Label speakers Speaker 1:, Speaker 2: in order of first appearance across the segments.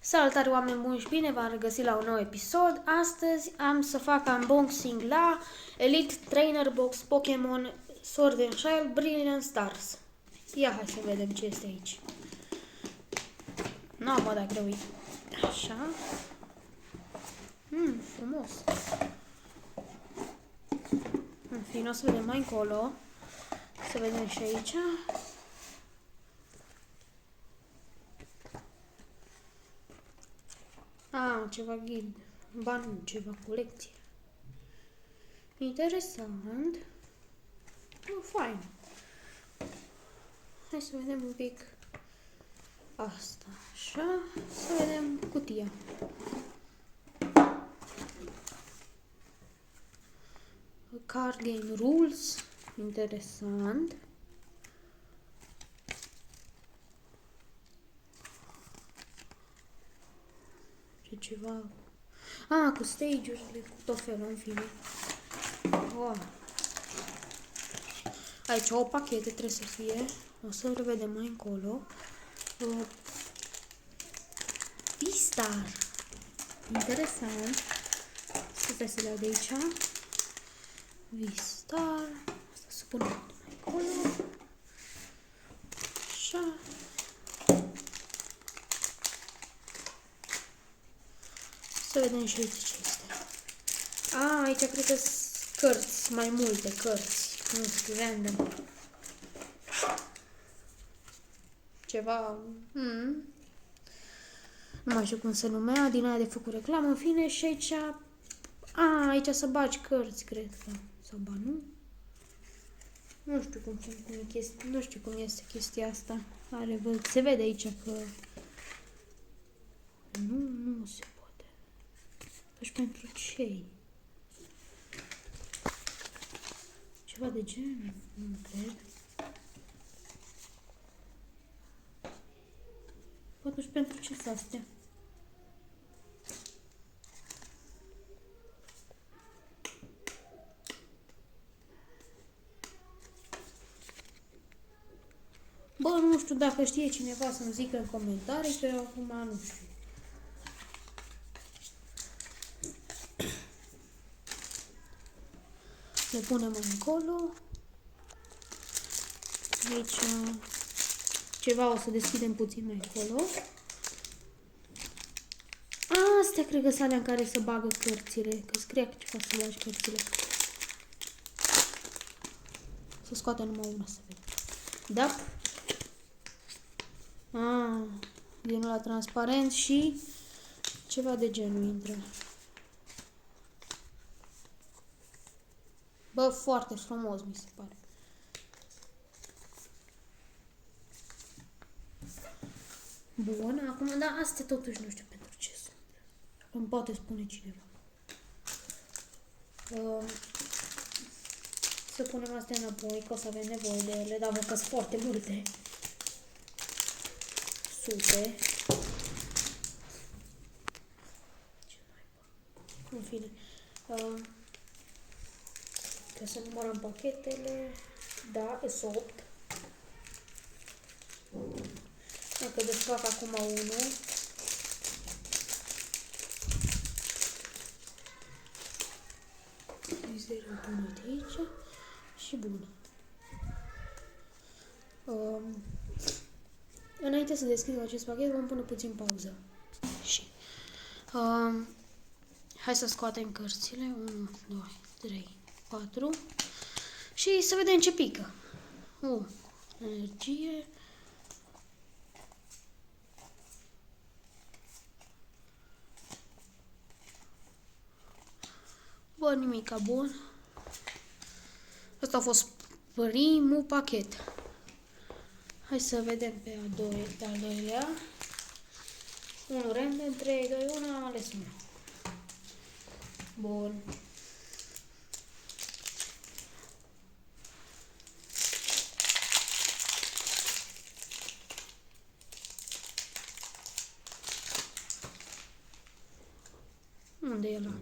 Speaker 1: Salutare oameni buni și bine v-am regăsit la un nou episod. Astăzi am să fac unboxing la Elite Trainer Box Pokémon Sword and Shield Brilliant Stars. Ia hai să vedem ce este aici. Nu mă, dacă uit. Așa. Frumos. În fine, o să vedem mai încolo. Să vedem și aici. Ceva ghid. Ba nu, ceva colecție. Interesant. Fain. Hai să vedem un pic asta. Așa. Să vedem cutia. Card Game Rules. Interesant. Ceva... cu stage-urile, cu tot felul, în fine. Aici o pachete trebuie să fie. O să le vedem mai încolo. V-Star. Interesant. Stai să le iau de aici. V-Star. Asta să punem mai încolo. Așa. Să vedem și aici ce este. Aici cred că sunt cărți, mai multe cărți. Nu știu, random. Ceva... Nu mai știu cum se numea, din aia de făcut reclamă, în fine, și aici... aici să bagi cărți, cred că. Sau ba nu? Nu știu nu știu cum este chestia asta. Se vede aici că... Nu se poate. Deci pentru ce? Ceva de genul? Nu cred. Atunci pentru ce sunt astea? Bă, nu știu dacă știe cineva să-mi zică în comentarii, că eu acum nu știu. Le punem încolo. Aici ceva o să deschidem puțin mai încolo. Astea cred că sunt alea în care se bagă cărțile, că scrie că ceva să bagi cărțile. Să scoată numai una să vedem. Da? Din ăla transparent și ceva de genul intră. Bă, foarte frumos mi se pare. Bun, acum, da, astea totuși nu știu pentru ce sunt. Îmi poate spune cineva. Să punem astea înapoi, că o să avem nevoie de ele, dar văd că sunt foarte multe. Sute. În fine. Că să numărăm pachetele. Da, e 8. Dacă desfac acum unul. Zero pun de aici. Și bun. Înainte să deschidem acest pachet, vom pune puțin pauză. Și hai să scoatem cărțile. 1, 2, 3, 4. Și să vedem ce pică. Energie. Bă, nimica bun. Asta a fost primul pachet. Hai să vedem pe al doilea. 1 random, 3, 2, 1, am ales 1. Bun. Unde e ăla?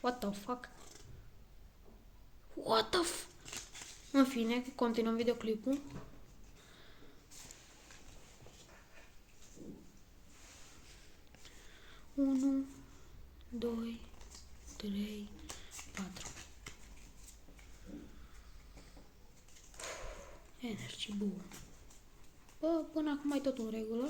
Speaker 1: What the fuck? What the f... În fine, continuăm videoclipul. 2, 3, 4. Energie, bun. Bă, până acum e tot în regulă.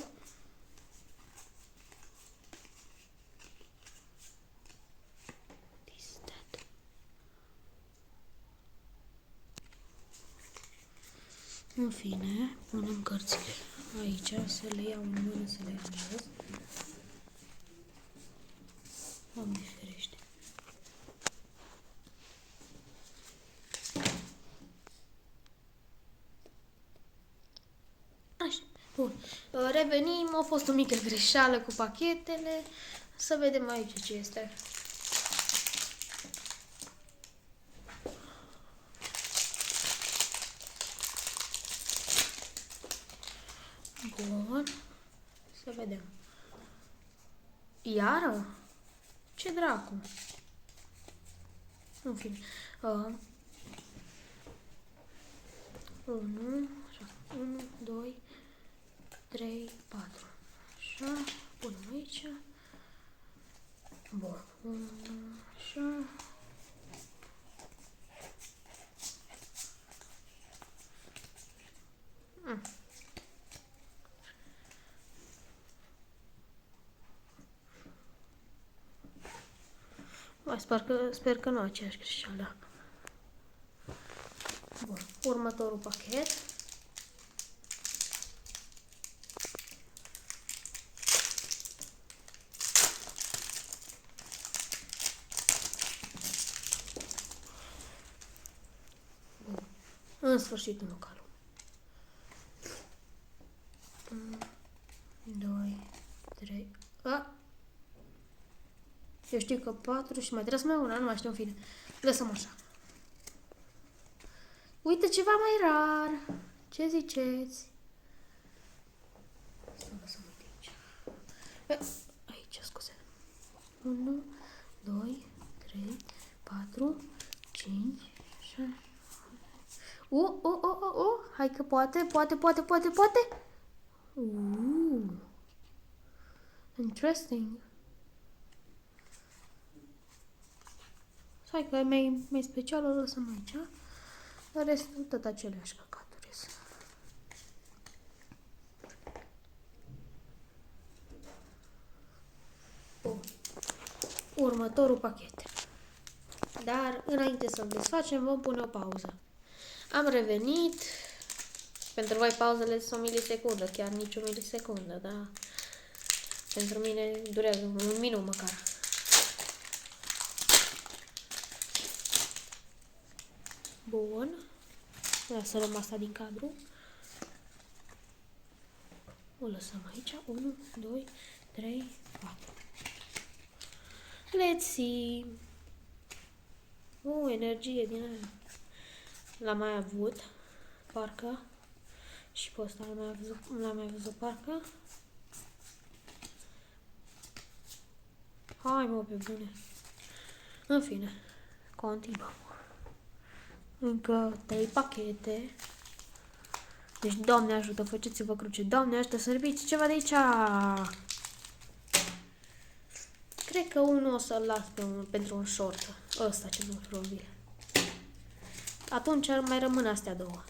Speaker 1: În fine, punem cărțile aici, să le iau în mână, să le iau în jos. Doamne ferește. Așa, bun. Revenim, a fost o mică greșeală cu pachetele. Să vedem aici ce este. Bun. Să vedem. Iară? Ce dracu? În fine. 1, 2, 3, 4. Așa. Punem aici. Bun. 1, așa. Sper că nu aceeași greșeală. Bun. Următorul pachet. Bun. În sfârșit un local. 1, 2, 3. Eu știu că 4 și mai trebuie să mai una, nu mai știu, în fine. Lăsăm așa. Uite ceva mai rar. Ce ziceți? Să lăsăm aici. Aici, scuze. 1, 2, 3, 4, 5, 6. Hai că poate. Interesting. Hai că e mai special, o lăsăm aici. Restul tot aceleași căcaturi. Bun. Următorul pachet. Dar înainte să-l desfacem, vom pune o pauză. Am revenit. Pentru voi pauzele sunt o milisecundă, chiar nici o milisecundă, da? Pentru mine durează un minut măcar. Bun. Să luăm asta din cadru. O lăsăm aici. 1, 2, 3, 4. Let's see. Energie din aia. L-am mai avut, parcă. Și pe ăsta l-am mai văzut, parcă. Hai, mă, pe bune. În fine, continuăm. Încă 3 pachete. Deci, Doamne ajută, faceți-vă cruce. Doamne ajută, să răpiți ceva de aici. Cred că unul o să-l las pentru un short. Ăsta ce mult probabil. Atunci mai rămân astea două.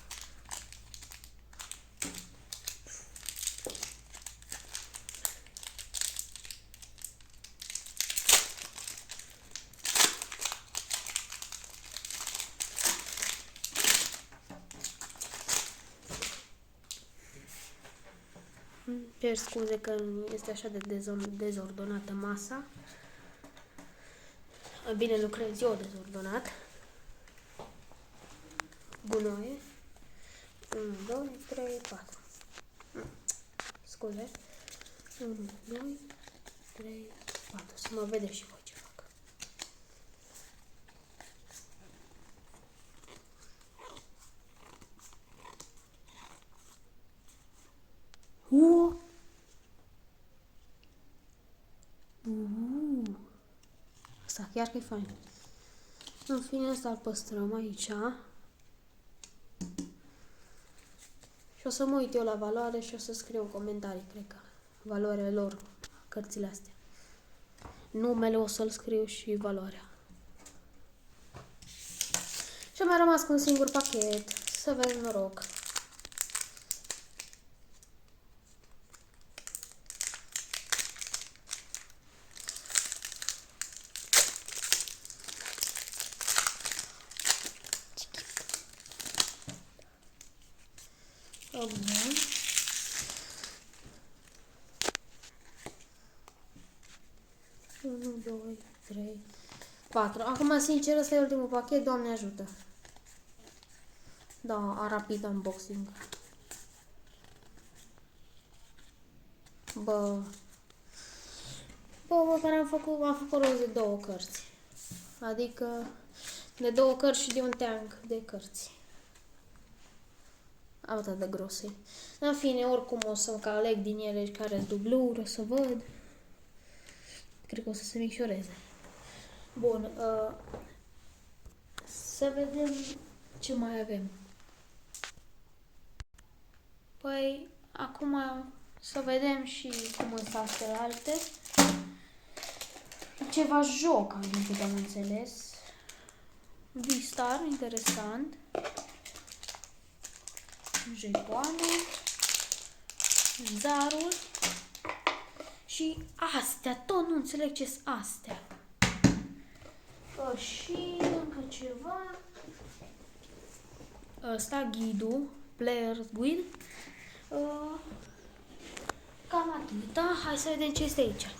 Speaker 1: Cer scuze că este așa de dezordonată masa. Bine, lucrez eu dezordonat. Gunoaie. 1, 2, 3, 4. Scuze. 1, 2, 3, 4. Să mă vedeți și voi ce fac. Asta chiar că e fain. În fine, asta îl păstrăm aici. Și o să mă uit eu la valoare și o să scriu în comentarii, cred că, valoarea lor, cărțile astea. Numele o să-l scriu și valoarea. Și am mai rămas cu un singur pachet. Să vedem noroc. Bun. 1, 2, 3, 4. Acum, sincer, ăsta e ultimul pachet. Doamne ajută. Da, a rapid unboxing. Bă, care am făcut rost de 2 cărți. Adică de 2 cărți și de un teanc de cărți. Atât de grose. În fine, oricum o să aleg din ele care sunt dubluri, o să văd. Cred că o să se micșoreze. Bun, să vedem ce mai avem. Păi, acum să vedem și cum sunt astea alte. Ceva joc, din câte am înțeles. V-Star, interesant. Jepoane. Zarul. Și astea, tot nu înțeleg ce sunt astea. Și încă ceva. Ăsta, ghidul, Player's Guide. Cam atâta. Hai să vedem ce este aici.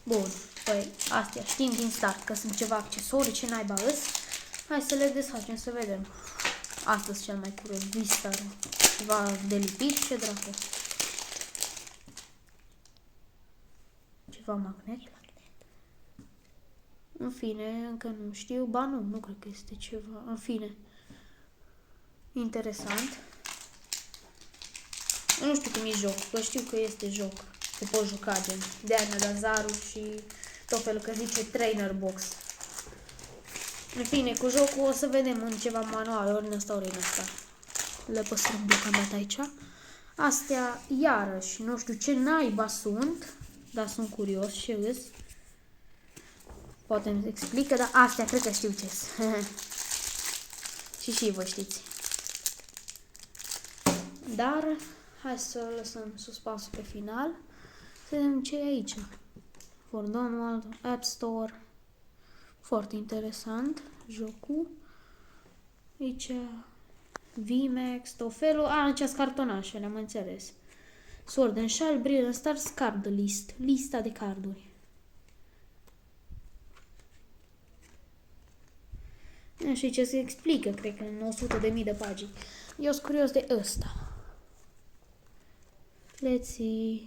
Speaker 1: Bun, păi astea știm din start că sunt ceva accesorii, ce naiba îs. Hai să le desfacem să vedem. Asta cel mai curios, V-Star. Ceva de lipit, ce dracu. Ceva magnet. În fine, încă nu știu. Ba nu cred că este ceva. În fine. Interesant. Nu știu cum e joc, că știu că este joc. Te poți juca, gen. De-aia mi-a dat zarul și tot felul, că zice trainer box. În fine, cu jocul o să vedem în ceva manual, ori în ăsta, ori în ăsta. Le păstrăm deocamdată aici. Astea, iarăși, nu știu ce naiba sunt, dar sunt curios ce îs. Poate îmi explică, dar astea cred că știu ce sunt. și vă știți. Dar, hai să lăsăm suspansul pe final. Să vedem ce e aici. For Download, App Store. Foarte interesant jocul. Aici VMAX, tot felul. Aici cartonașele, am înțeles. Sword and Shell, Brilliant Stars, Card List. Lista de carduri. Și ce se explică, cred că în 100.000 de pagini. Eu sunt curios de ăsta. Let's see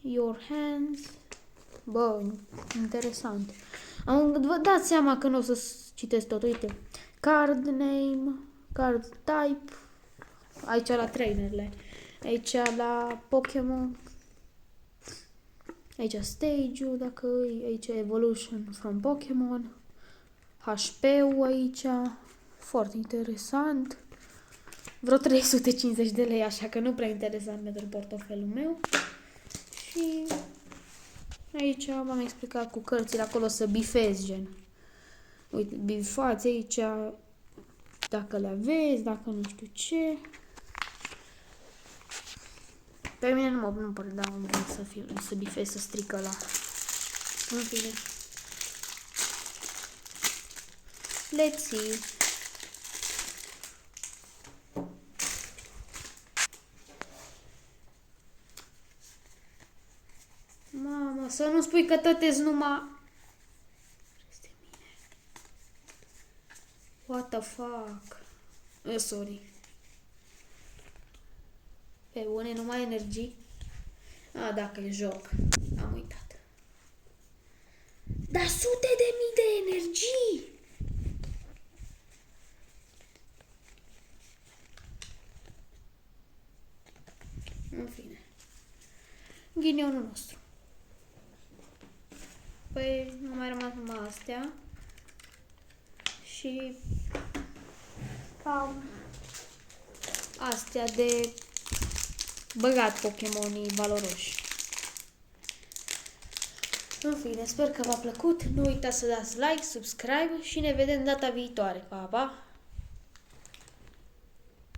Speaker 1: your hands. Bă, interesant. Vă dați seama că nu o să citesc tot. Uite. Card name, card type. Aici la trainerele. Aici la Pokémon. Aici stage-ul, dacă aici evolution from Pokémon. HP-ul aici. Foarte interesant. Vreo 350 de lei, așa că nu prea interesant pentru portofelul meu. Și aici v-am explicat cu cărțile acolo să bifezi, gen. Uite, bifați aici dacă le aveți, dacă nu știu ce. Pe mine nu pare, da, un bun să bifezi, să strică la. În fine. Let's see. Mama, să nu spui că tot-eți numai... What the fuck? Sorry. Pe bune, numai energii? Dacă e joc. Am uitat. Dar sute de mii de energii! În fine. Ghinionul nostru. Păi, nu mai rămas numai astea. Și cam astea de băgat Pokémonii valoroși. În fine, sper că v-a plăcut. Nu uitați să dați like, subscribe și ne vedem data viitoare. Pa, pa!